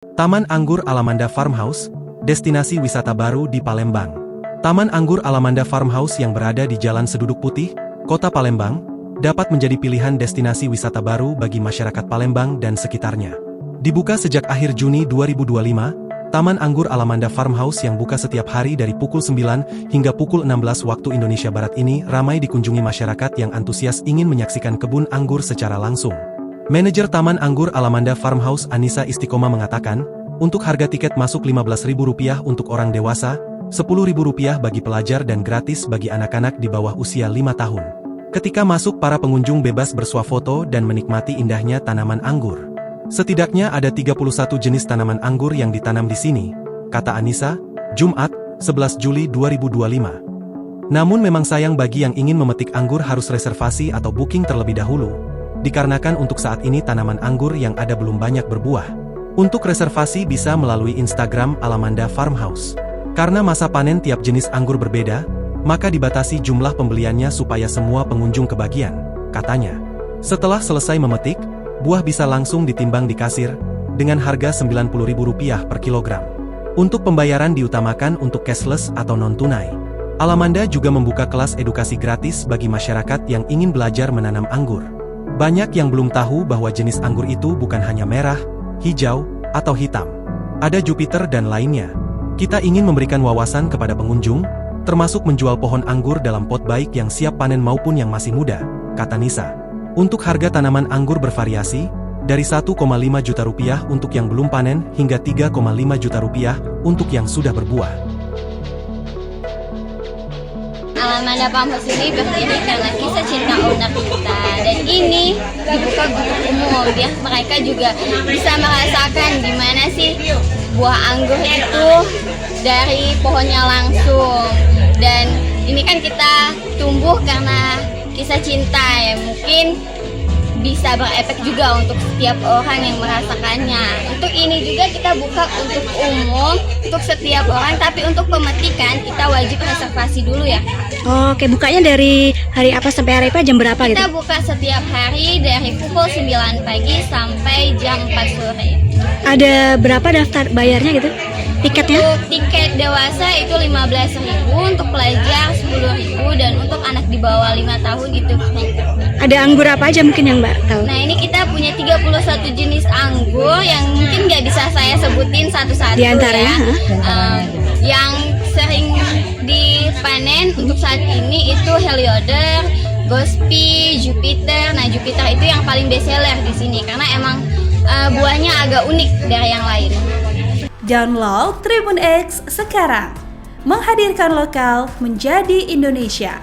Taman Anggur Alamanda Farmhouse, destinasi wisata baru di Palembang. Taman Anggur Alamanda Farmhouse yang berada di Jalan Seduduk Putih, Kota Palembang, dapat menjadi pilihan destinasi wisata baru bagi masyarakat Palembang dan sekitarnya. Dibuka sejak akhir Juni 2025, Taman Anggur Alamanda Farmhouse yang buka setiap hari dari pukul 9 hingga pukul 16 waktu Indonesia Barat ini ramai dikunjungi masyarakat yang antusias ingin menyaksikan kebun anggur secara langsung. Manajer Taman Anggur Alamanda Farmhouse Anissa Istiqomah mengatakan, untuk harga tiket masuk Rp15.000 untuk orang dewasa, Rp10.000 bagi pelajar dan gratis bagi anak-anak di bawah usia 5 tahun. Ketika masuk, para pengunjung bebas bersuah foto dan menikmati indahnya tanaman anggur. Setidaknya ada 31 jenis tanaman anggur yang ditanam di sini, kata Anissa, Jumat, 11 Juli 2025. Namun memang sayang bagi yang ingin memetik anggur harus reservasi atau booking terlebih dahulu, dikarenakan untuk saat ini tanaman anggur yang ada belum banyak berbuah. Untuk reservasi bisa melalui Instagram Alamanda Farmhouse. Karena masa panen tiap jenis anggur berbeda, maka dibatasi jumlah pembeliannya supaya semua pengunjung kebagian, katanya. Setelah selesai memetik, buah bisa langsung ditimbang di kasir, dengan harga Rp90.000 per kilogram. Untuk pembayaran diutamakan untuk cashless atau non-tunai. Alamanda juga membuka kelas edukasi gratis bagi masyarakat yang ingin belajar menanam anggur. Banyak yang belum tahu bahwa jenis anggur itu bukan hanya merah, hijau, atau hitam. Ada Jupiter dan lainnya. Kita ingin memberikan wawasan kepada pengunjung, termasuk menjual pohon anggur dalam pot baik yang siap panen maupun yang masih muda, kata Nisa. Untuk harga tanaman anggur bervariasi, dari Rp1,5 juta untuk yang belum panen hingga Rp3,5 juta untuk yang sudah berbuah. Alamanda Farmhouse ini berdiri karena kisah cinta owner kita, dan ini dibuka untuk umum biar mereka juga bisa merasakan gimana sih buah anggur itu dari pohonnya langsung. Dan ini kan kita tumbuh karena kisah cinta ya, mungkin bisa berefek juga untuk setiap orang yang merasakannya. Untuk ini juga kita buka untuk umum, untuk setiap orang, tapi untuk pemetikan kita wajib reservasi dulu ya. Oke, bukanya dari hari apa sampai hari apa, jam berapa gitu? Kita buka setiap hari dari pukul 9 pagi sampai jam 4 sore. Ada berapa daftar bayarnya gitu? Tiketnya? Untuk tiket dewasa itu Rp15.000, untuk pelajar Rp10.000, dan untuk anak di bawah 5 tahun itu free. Ada anggur apa aja mungkin yang Mbak tahu? Nah, ini kita punya 31 jenis anggur yang mungkin nggak bisa saya sebutin satu-satu. Di antaranya, ya. Yang sering dipanen untuk saat ini itu Heliodor, Gospi, Jupiter. Nah, Jupiter itu yang paling best seller di sini karena emang buahnya agak unik dari yang lain. Download Tribun X sekarang, menghadirkan lokal menjadi Indonesia.